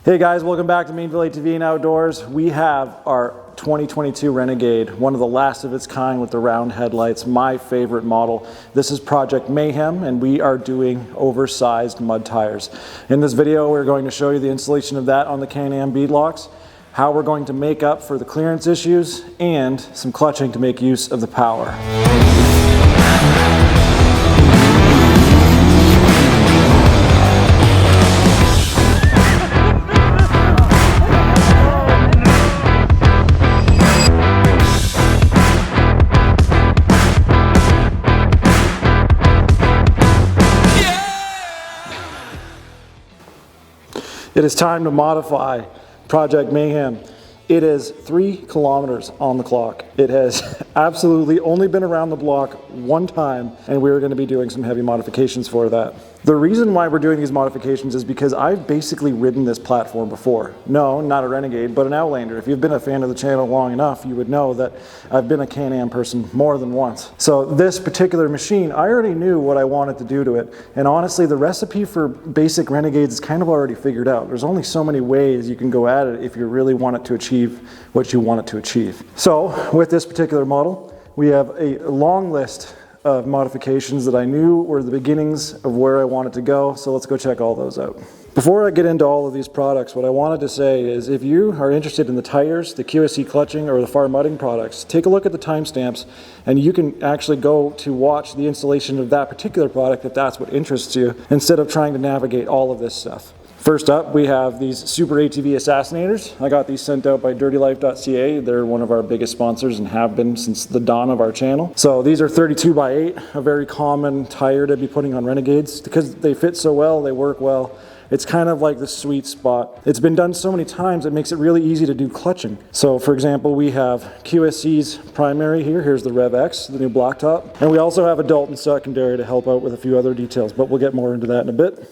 Hey guys, welcome back to Mainville ATV and Outdoors. We have our 2022 Renegade, one of the last of its kind with the round headlights, my favorite model. This is Project Mayhem, and we are doing oversized mud tires. In this video, we're going to show you the installation of that on the Can-Am beadlocks, how we're going to make up for the clearance issues, and some clutching to make use of the power. It is time to modify Project Mayhem. It is 3 kilometers on the clock. It has absolutely only been around the block one time, and we're going to be doing some heavy modifications for that. The reason why we're doing these modifications is because I've basically ridden this platform before. No, not a Renegade, but an Outlander. If you've been a fan of the channel long enough, you would know that I've been a Can-Am person more than once. So this particular machine, I already knew what I wanted to do to it. And honestly, the recipe for basic Renegades is kind of already figured out. There's only so many ways you can go at it if you really want it to achieve what you want it to achieve. So with this particular model, we have a long list of modifications that I knew were the beginnings of where I wanted to go, so let's go check all those out. Before I get into all of these products, what I wanted to say is if you are interested in the tires, the QSC clutching, or the far mudding products, take a look at the timestamps and you can actually go to watch the installation of that particular product if that's what interests you, instead of trying to navigate all of this stuff. First up, we have these SuperATV Assassinators. I got these sent out by dirtylife.ca. They're one of our biggest sponsors and have been since the dawn of our channel. So these are 32x8, a very common tire to be putting on Renegades because they fit so well, they work well. It's kind of like the sweet spot. It's been done so many times, it makes it really easy to do clutching. So for example, we have QSC's primary here. Here's the Rev X, the new blacktop. And we also have a Dalton secondary to help out with a few other details, but we'll get more into that in a bit.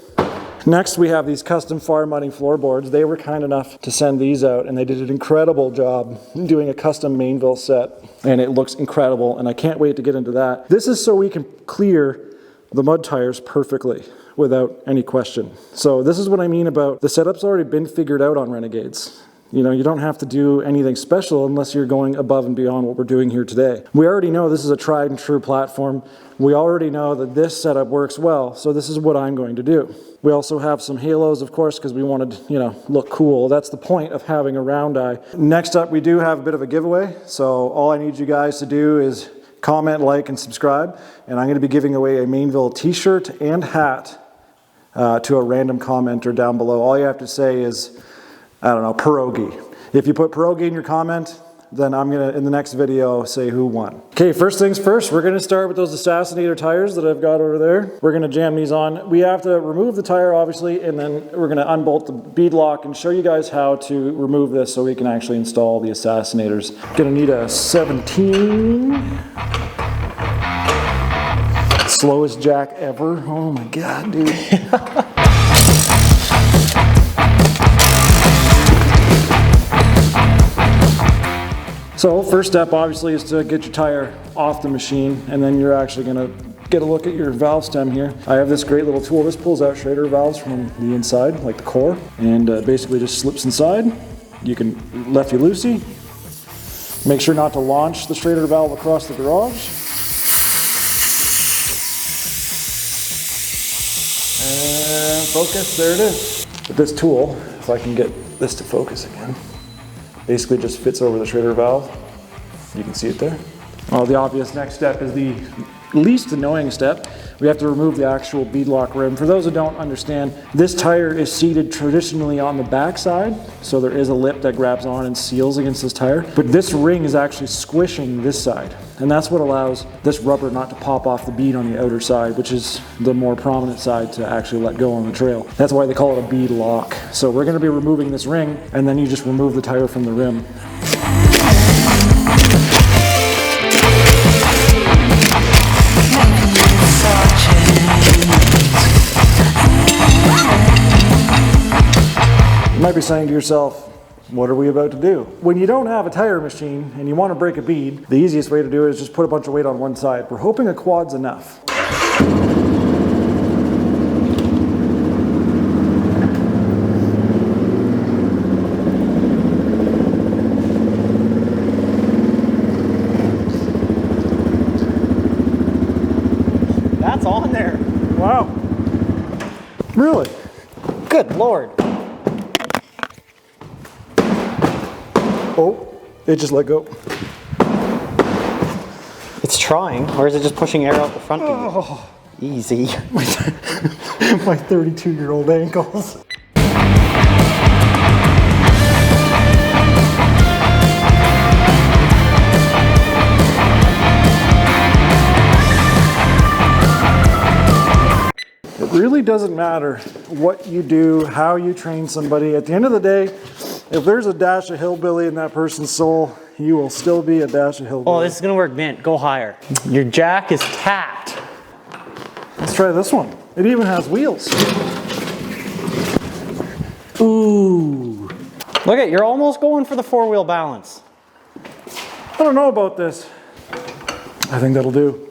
Next, we have these custom far mudding floorboards. They were kind enough to send these out, and they did an incredible job doing a custom Mainville set, and it looks incredible, and I can't wait to get into that. This is so we can clear the mud tires perfectly without any question. So this is what I mean about the setup's already been figured out on Renegades. You know, you don't have to do anything special unless you're going above and beyond what we're doing here today. We already know this is a tried and true platform. We already know that this setup works well, so this is what I'm going to do. We also have some halos, of course, because we wanted to, look cool. That's the point of having a round eye. Next up, we do have a bit of a giveaway. So all I need you guys to do is comment, like, and subscribe. And I'm going to be giving away a Mainville t-shirt and hat to a random commenter down below. All you have to say is, I don't know, pierogi. If you put pierogi in your comment, then I'm gonna, in the next video, say who won. Okay, first things first, we're gonna start with those Assassinator tires that I've got over there. We're gonna jam these on. We have to remove the tire, obviously, and then we're gonna unbolt the bead lock and show you guys how to remove this so we can actually install the Assassinators. Gonna need a 17. Slowest jack ever. Oh my God, dude. So first step obviously is to get your tire off the machine, and then you're actually going to get a look at your valve stem here. I have this great little tool. This pulls out Schrader valves from the inside, like the core, and basically just slips inside. You can lefty-loosey. Make sure not to launch the Schrader valve across the garage. And focus, there it is. With this tool, if I can get this to focus again, basically just fits over the Schrader valve. You can see it there. Well, the obvious next step is the least annoying step. We have to remove the actual beadlock rim. For those who don't understand, this tire is seated traditionally on the back side, so there is a lip that grabs on and seals against this tire. But this ring is actually squishing this side, and that's what allows this rubber not to pop off the bead on the outer side, which is the more prominent side to actually let go on the trail. That's why they call it a bead lock. So we're going to be removing this ring, and then you just remove the tire from the rim. You might be saying to yourself, what are we about to do? When you don't have a tire machine and you want to break a bead, the easiest way to do it is just put a bunch of weight on one side. We're hoping a quad's enough. lowered. Oh, it just let go. It's trying, or is it just pushing air out the front? Oh. Easy. My 32-year-old ankles. It really doesn't matter what you do, how you train somebody. At the end of the day, if there's a dash of hillbilly in that person's soul, you will still be a dash of hillbilly. Oh, this is gonna work, Mint. Go higher. Your jack is tapped. Let's try this one. It even has wheels. Ooh. Look at, you're almost going for the 4-wheel balance. I don't know about this. I think that'll do.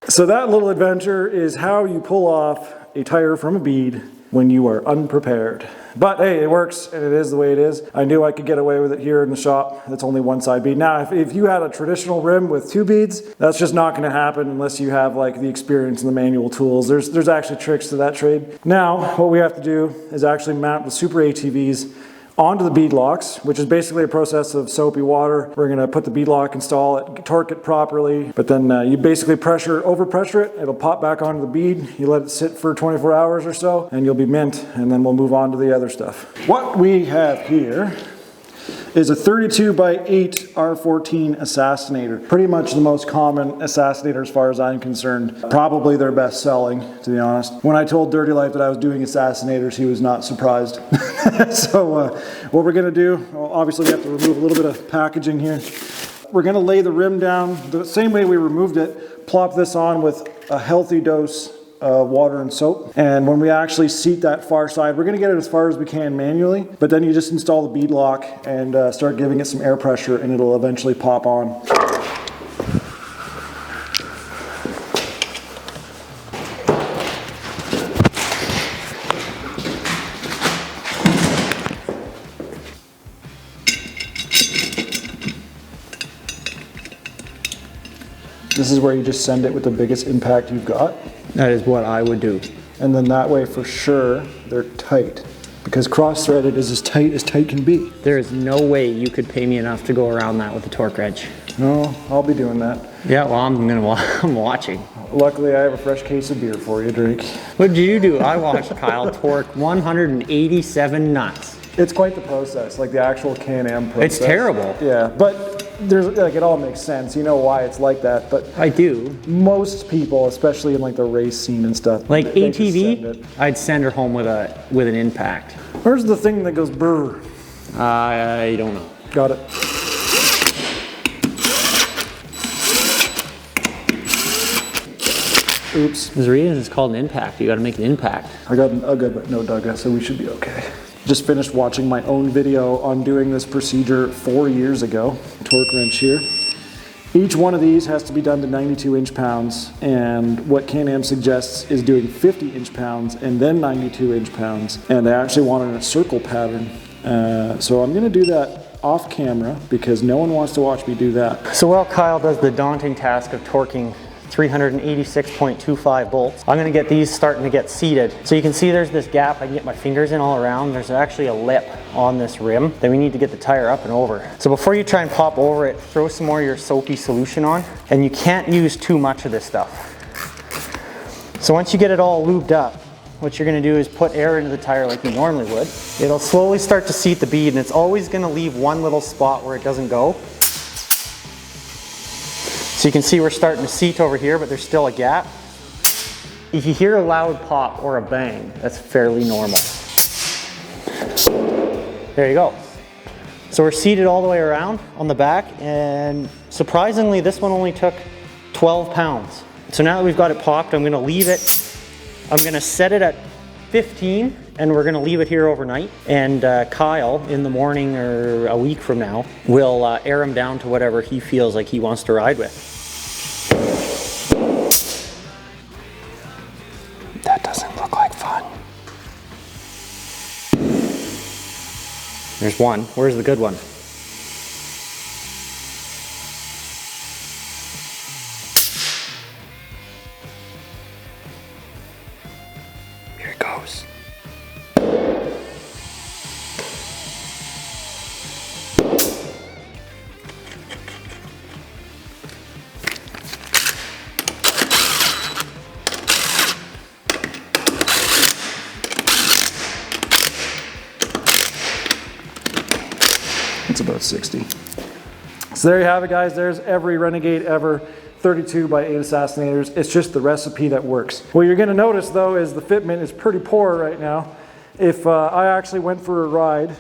So that little adventure is how you pull off a tire from a bead when you are unprepared. But hey, it works and it is the way it is. I knew I could get away with it here in the shop. It's only one side bead. Now, if you had a traditional rim with 2 beads, that's just not gonna happen unless you have like the experience and the manual tools. There's actually tricks to that trade. Now, what we have to do is actually mount the SuperATVs onto the bead locks, which is basically a process of soapy water. We're gonna put the bead lock, install it, torque it properly, but then you basically overpressure it, it'll pop back onto the bead, you let it sit for 24 hours or so, and you'll be mint, and then we'll move on to the other stuff. What we have here is a 32x8 R14 Assassinator. Pretty much the most common Assassinator as far as I'm concerned. Probably their best selling, to be honest. When I told Dirty Life that I was doing Assassinators, he was not surprised. So what we're gonna do, well, obviously we have to remove a little bit of packaging here. We're gonna lay the rim down the same way we removed it, plop this on with a healthy dose water and soap. And when we actually seat that far side, we're gonna get it as far as we can manually, but then you just install the bead lock and start giving it some air pressure and it'll eventually pop on. This is where you just send it with the biggest impact you've got. That is what I would do. And then that way, for sure, they're tight. Because cross-threaded is as tight can be. There is no way you could pay me enough to go around that with a torque wrench. No, I'll be doing that. Yeah, well, I'm watching. Luckily, I have a fresh case of beer for you, Drake. What did you do? I watched Kyle torque 187 nuts. It's quite the process, like the actual Can-Am process. It's terrible. Yeah, but there's like it all makes sense. You know why it's like that, but I do. Most people, especially in like the race scene and stuff, like ATV, I'd send her home with an impact. Where's the thing that goes brr? I don't know. Got it. Oops. There's a reason it's called an impact. You got to make an impact. I got an UGA, but no DUGA, so we should be okay. Just finished watching my own video on doing this procedure 4 years ago. Torque wrench here. Each one of these has to be done to 92 inch-pounds, and what Can-Am suggests is doing 50 inch-pounds and then 92 inch-pounds, and I actually want it in a circle pattern. So I'm gonna do that off camera because no one wants to watch me do that. So while Kyle does the daunting task of torquing 386.25 bolts. I'm gonna get these starting to get seated. So you can see there's this gap I can get my fingers in all around. There's actually a lip on this rim that we need to get the tire up and over. So before you try and pop over it, throw some more of your soapy solution on, and you can't use too much of this stuff. So once you get it all lubed up, what you're gonna do is put air into the tire like you normally would. It'll slowly start to seat the bead, and it's always gonna leave one little spot where it doesn't go. So you can see we're starting to seat over here, but there's still a gap. If you hear a loud pop or a bang, that's fairly normal. There you go. So we're seated all the way around on the back, and surprisingly, this one only took 12 pounds. So now that we've got it popped, I'm gonna leave it, I'm gonna set it at 15, and we're gonna leave it here overnight. And Kyle, in the morning or a week from now, will air him down to whatever he feels like he wants to ride with. Doesn't look like fun. There's one. Where's the good one? Here it goes. It's about 60. So there you have it, guys. There's every Renegade ever, 32 by 8 Assassinators. It's just the recipe that works. What you're gonna notice though is the fitment is pretty poor right now. If I actually went for a ride,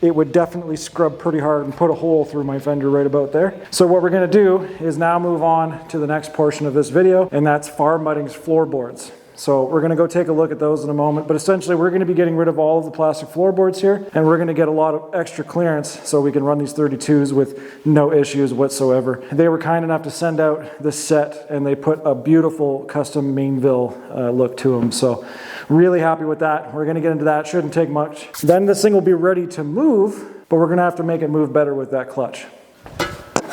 it would definitely scrub pretty hard and put a hole through my fender right about there. So what we're gonna do is now move on to the next portion of this video, and that's Far Mudding's floorboards. So we're gonna go take a look at those in a moment, but essentially we're gonna be getting rid of all of the plastic floorboards here, and we're gonna get a lot of extra clearance so we can run these 32s with no issues whatsoever. They were kind enough to send out this set, and they put a beautiful custom Mainville look to them. So really happy with that. We're gonna get into that, shouldn't take much. Then this thing will be ready to move, but we're gonna have to make it move better with that clutch.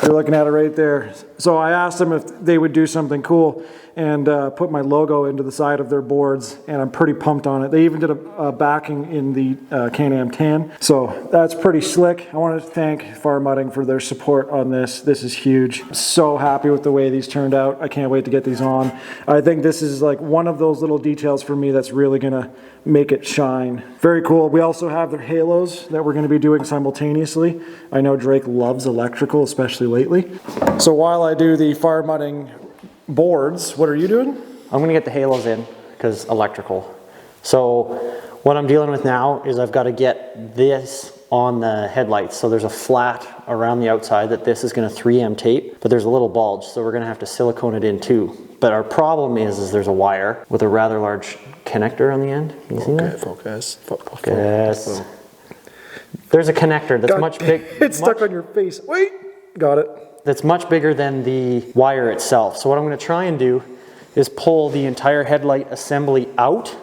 You're looking at it right there. So I asked them if they would do something cool and put my logo into the side of their boards, and I'm pretty pumped on it. They even did a backing in the Can-Am tan, so that's pretty slick. I want to thank Far Mudding for their support on this. This is huge. I'm so happy with the way these turned out. I can't wait to get these on. I think this is like one of those little details for me that's really gonna make it shine. Very cool. We also have their halos that we're gonna be doing simultaneously. I know Drake loves electrical, especially lately. So while I do the Far Mudding boards, what are you doing? I'm gonna get the halos in because electrical. So what I'm dealing with now is I've got to get this on the headlights. So there's a flat around the outside that this is gonna 3M tape, but there's a little bulge, so we're gonna have to silicone it in too. But our problem is there's a wire with a rather large connector on the end. Can you see that? Focus. Focus. There's a connector that's much big. It's stuck on your face. Wait, got it. That's much bigger than the wire itself. So what I'm going to try and do is pull the entire headlight assembly out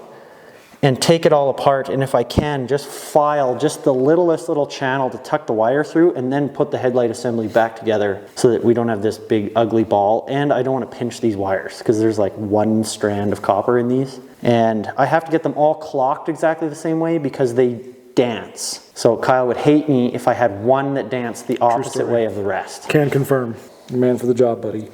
and take it all apart, and if I can, just file just the littlest little channel to tuck the wire through, and then put the headlight assembly back together so that we don't have this big ugly ball. And I don't want to pinch these wires because there's like one strand of copper in these, and I have to get them all clocked exactly the same way because they dance. So Kyle would hate me if I had one that danced the opposite way of the rest. Can confirm. You're man for the job, buddy.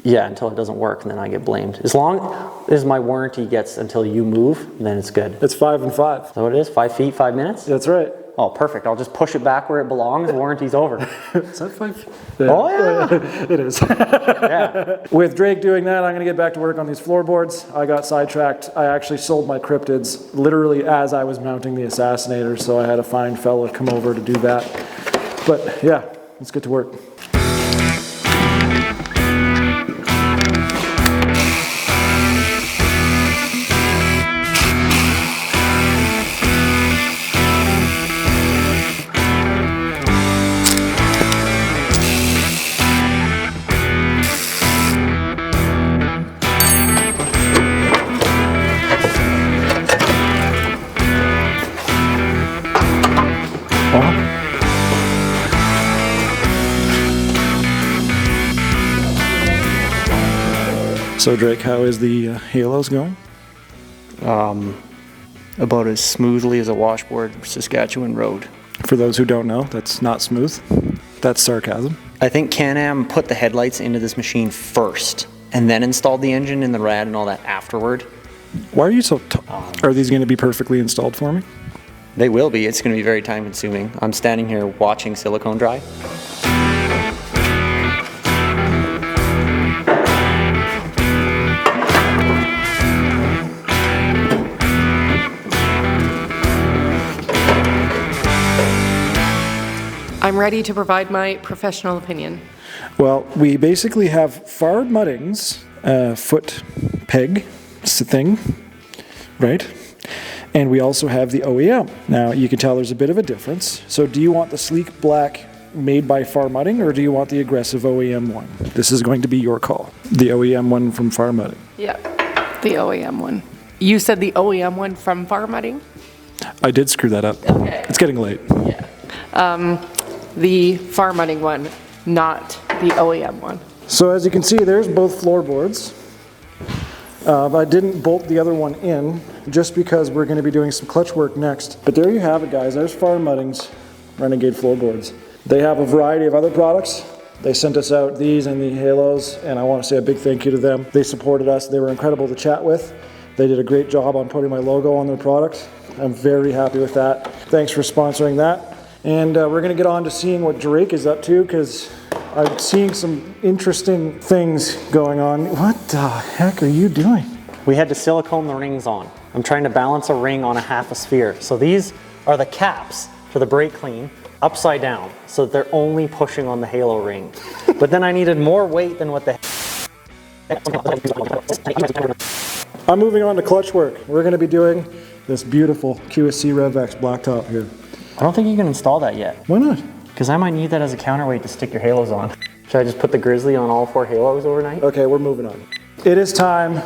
Yeah, until it doesn't work, and then I get blamed. As long as my warranty gets until you move, then it's good. It's 5 and 5. So it is 5 feet, 5 minutes? That's right. Oh, perfect. I'll just push it back where it belongs. Warranty's over. Is that 5? Yeah. Oh, yeah. It is. Yeah. With Drake doing that, I'm going to get back to work on these floorboards. I got sidetracked. I actually sold my cryptids literally as I was mounting the Assassinator, so I had a fine fella come over to do that. But yeah, let's get to work. So Drake, how is the Halos going? About as smoothly as a washboard Saskatchewan road. For those who don't know, that's not smooth. That's sarcasm. I think Can-Am put the headlights into this machine first and then installed the engine and the rad and all that afterward. Why are you so are these going to be perfectly installed for me? They will be. It's going to be very time consuming. I'm standing here watching silicone dry. I'm ready to provide my professional opinion. Well, we basically have Far Mudding's foot peg thing, right? And we also have the OEM. Now, you can tell there's a bit of a difference. So do you want the sleek black made by Far Mudding, or do you want the aggressive OEM one? This is going to be your call. The OEM one from Far Mudding. Yeah, the OEM one. You said the OEM one from Farm Mudding? I did screw that up. Okay. It's getting late. The Farm Mudding one, not the OEM one. So as you can see, there's both floorboards. I didn't bolt the other one in just because we're going to be doing some clutch work next. But there you have it, guys. There's Farm Mudding's Renegade floorboards. They have a variety of other products. They sent us out these and the Halos, and I want to say a big thank you to them. They supported us. They were incredible to chat with. They did a great job on putting my logo on their product. I'm very happy with that. Thanks for sponsoring that. And we're going to get on to seeing what Drake is up to, because I'm seeing some interesting things going on. What the heck are you doing? We had to silicone the rings on. I'm trying to balance a ring on a half a sphere. So these are the caps for the brake clean, upside down, so that they're only pushing on the halo ring. But then I needed more weight than what the... I'm moving on to clutch work. We're going to be doing this beautiful QSC Rev X blacktop here. I don't think you can install that yet. Why not? Because I might need that as a counterweight to stick your halos on. Should I just put the Grizzly on all 4 halos overnight? Okay, we're moving on. It is time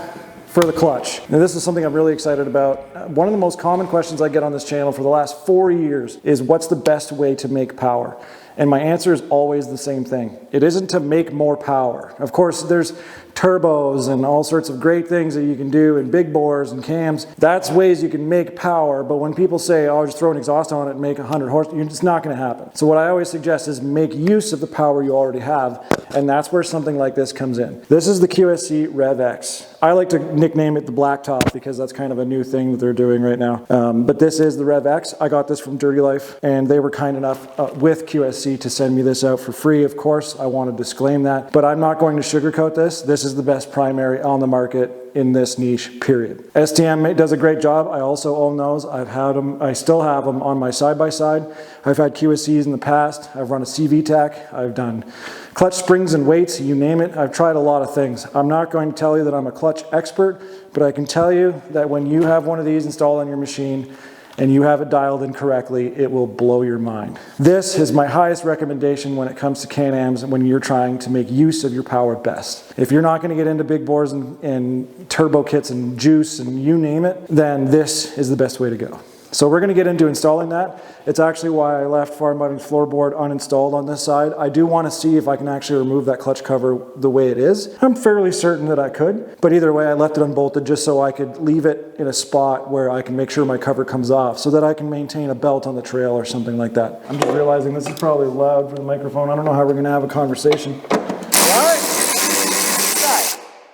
for the clutch. Now this is something I'm really excited about. One of the most common questions I get on this channel for the last 4 years is what's the best way to make power? And my answer is always the same thing. It isn't to make more power. Of course, there's turbos and all sorts of great things that you can do in big bores and cams. That's ways you can make power, but when people say, oh, just throw an exhaust on it and make 100 horse, it's not gonna happen. So what I always suggest is make use of the power you already have, and that's where something like this comes in. This is the QSC Rev X. I like to nickname it the blacktop because that's kind of a new thing that they're doing right now. But this is the Rev X. I got this from Dirty Life, and they were kind enough with QSC to send me this out for free. Of course, I want to disclaim that, but I'm not going to sugarcoat this. This is the best primary on the market in this niche, period. STM does a great job. I also own those. I've had them, I still have them on my side-by-side. I've had QSCs in the past. I've run a CVTAC. I've done clutch springs and weights, you name it. I've tried a lot of things. I'm not going to tell you that I'm a clutch expert, but I can tell you that when you have one of these installed on your machine and you have it dialed in correctly, it will blow your mind. This is my highest recommendation when it comes to Can-Ams when you're trying to make use of your power best. If you're not going to get into big bores and turbo kits and juice and you name it, then this is the best way to go. So we're going to get into installing that. It's actually why I left Farm Mudding's floorboard uninstalled on this side. I do want to see if I can actually remove that clutch cover the way it is. I'm fairly certain that I could, but either way I left it unbolted just so I could leave it in a spot where I can make sure my cover comes off so that I can maintain a belt on the trail or something like that. I'm just realizing this is probably loud for the microphone. I don't know how we're going to have a conversation.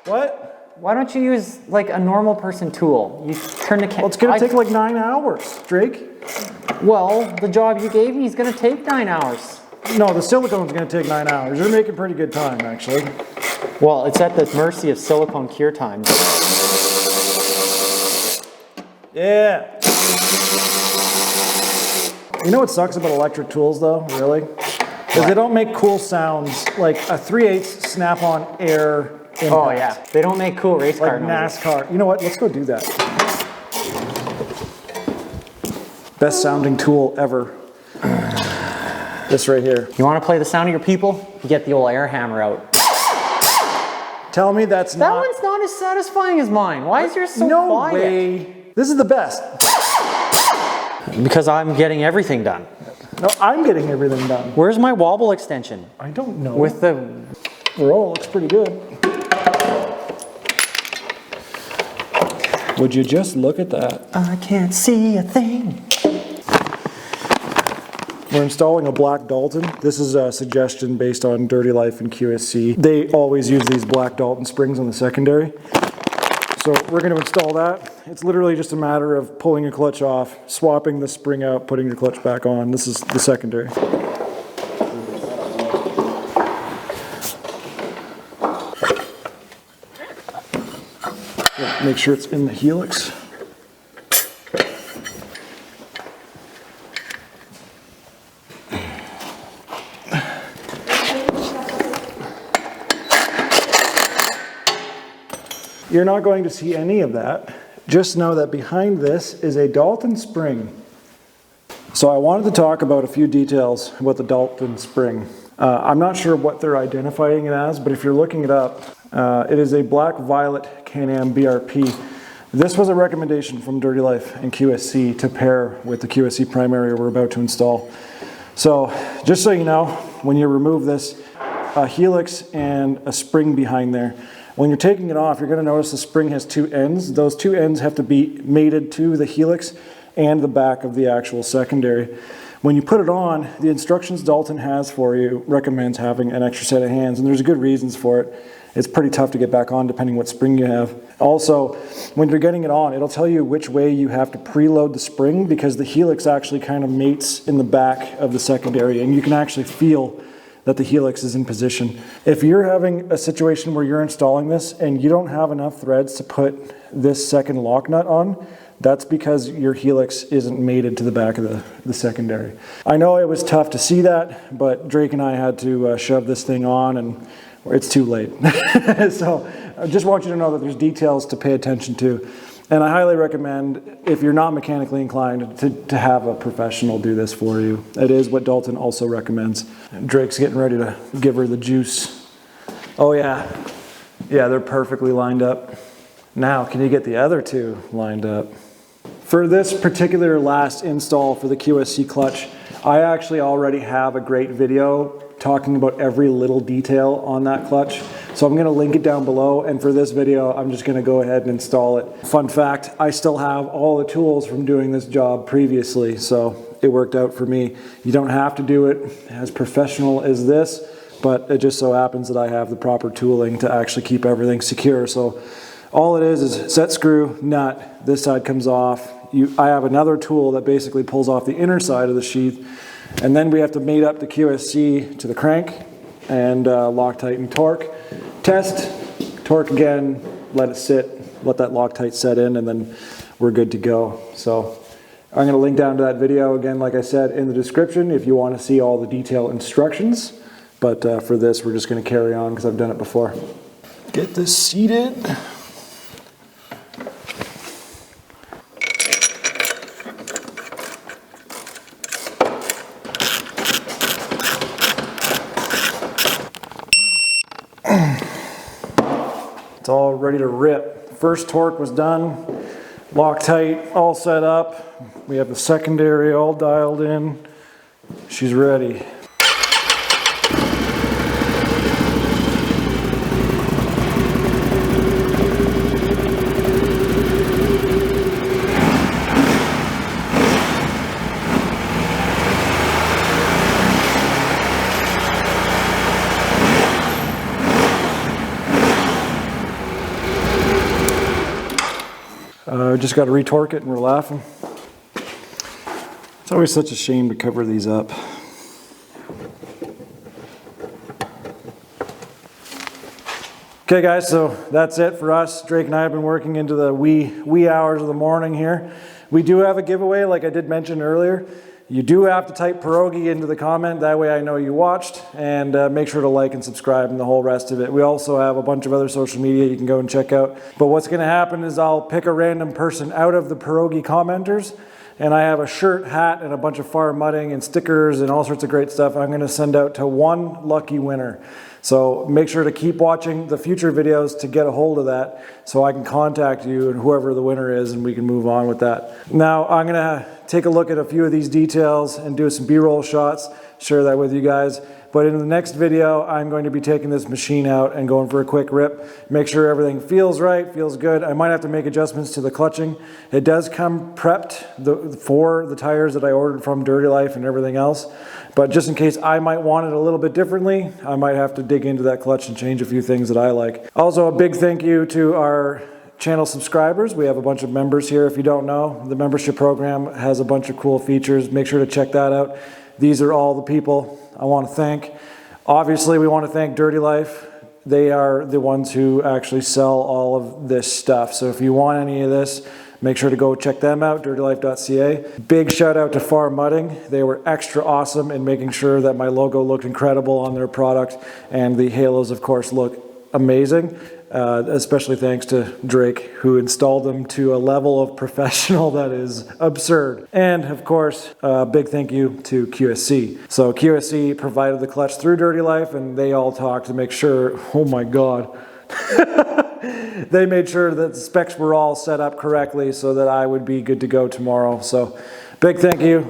What? Why don't you use like a normal person tool? You turn the Well, it's going to take like 9 hours, Drake. Well, the job you gave me is going to take 9 hours. No, the silicone's going to take 9 hours. You're making pretty good time, actually. Well, it's at the mercy of silicone cure time. Yeah. You know what sucks about electric tools, though, really? Is they don't make cool sounds like a 3/8 snap-on air impact. Oh yeah, they don't make cool race car noises. NASCAR. You know what? Let's go do that. Best sounding tool ever. This right here. You want to play the sound of your people? You get the old air hammer out. Tell me that's not... That one's not as satisfying as mine. Why is yours so quiet? No way. This is the best. Because I'm getting everything done. No, I'm getting everything done. Where's my wobble extension? I don't know. With the... roll, looks pretty good. Would you just look at that? I can't see a thing. We're installing a black Dalton. This is a suggestion based on Dirty Life and QSC. They always use these black Dalton springs on the secondary. So we're going to install that. It's literally just a matter of pulling your clutch off, swapping the spring out, putting your clutch back on. This is the secondary. Make sure it's in the helix. You're not going to see any of that. Just know that behind this is a Dalton spring. So I wanted to talk about a few details about the Dalton spring. I'm not sure what they're identifying it as, but if you're looking it up, it is a black violet Can-Am BRP. This was a recommendation from Dirty Life and QSC to pair with the QSC primary we're about to install. So just so you know, when you remove this, a helix and a spring behind there, when you're taking it off, you're going to notice the spring has two ends. Those two ends have to be mated to the helix and the back of the actual secondary. When you put it on, the instructions Dalton has for you recommends having an extra set of hands, and there's good reasons for it. It's pretty tough to get back on depending what spring you have. Also, when you're getting it on, it'll tell you which way you have to preload the spring, because the helix actually kind of mates in the back of the secondary, and you can actually feel that the helix is in position. If you're having a situation where you're installing this and you don't have enough threads to put this second lock nut on, that's because your helix isn't mated to the back of the secondary. I know it was tough to see that, but Drake and I had to shove this thing on, and it's too late. So I just want you to know that there's details to pay attention to. And I highly recommend, if you're not mechanically inclined, to have a professional do this for you. It is what Dalton also recommends. Drake's getting ready to give her the juice. Oh yeah. Yeah, they're perfectly lined up. Now, can you get the other two lined up? For this particular last install for the QSC clutch, I actually already have a great video talking about every little detail on that clutch. So I'm gonna link it down below, and for this video, I'm just gonna go ahead and install it. Fun fact, I still have all the tools from doing this job previously, so it worked out for me. You don't have to do it as professional as this, but it just so happens that I have the proper tooling to actually keep everything secure. So all it is set screw, nut, this side comes off. I have another tool that basically pulls off the inner side of the sheath, and then we have to mate up the QSC to the crank and Loctite and torque. Test, torque again, let it sit, let that Loctite set in, and then we're good to go. So I'm going to link down to that video again, like I said, in the description if you want to see all the detailed instructions. But for this, we're just going to carry on because I've done it before. Get this seated. It's all ready to rip. First torque was done, Loctite all set up. We have the secondary all dialed in. She's ready. Just got to retorque it and we're laughing. It's always such a shame to cover these up. Okay guys, so that's it for us. Drake and I have been working into the wee hours of the morning here. We do have a giveaway, like I did mention earlier. You do have to type pierogi into the comment, that way I know you watched, and make sure to like and subscribe and the whole rest of it. We also have a bunch of other social media you can go and check out. But what's going to happen is I'll pick a random person out of the pierogi commenters, and I have a shirt, hat, and a bunch of fire mudding and stickers and all sorts of great stuff I'm going to send out to one lucky winner. So make sure to keep watching the future videos to get a hold of that so I can contact you and whoever the winner is and we can move on with that. Now I'm going to take a look at a few of these details and do some B-roll shots, share that with you guys. But in the next video, I'm going to be taking this machine out and going for a quick rip. Make sure everything feels right, feels good. I might have to make adjustments to the clutching. It does come prepped for the tires that I ordered from Dirty Life and everything else. But just in case I might want it a little bit differently, I might have to dig into that clutch and change a few things that I like. Also, a big thank you to our channel subscribers. We have a bunch of members here. If you don't know, the membership program has a bunch of cool features. Make sure to check that out. These are all the people I want to thank. Obviously, we want to thank Dirty Life. They are the ones who actually sell all of this stuff. So if you want any of this, make sure to go check them out, dirtylife.ca. Big shout out to Far Mudding. They were extra awesome in making sure that my logo looked incredible on their product, and the halos, of course, look amazing. Especially thanks to Drake, who installed them to a level of professional that is absurd. And of course, big thank you to QSC. So QSC provided the clutch through Dirty Life, and they all talked to make sure, oh my God. they made sure that the specs were all set up correctly so that I would be good to go tomorrow. So big thank you.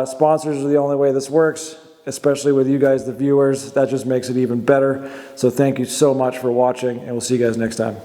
Sponsors are the only way this works, especially with you guys, the viewers. That just makes it even better. So thank you so much for watching, and we'll see you guys next time.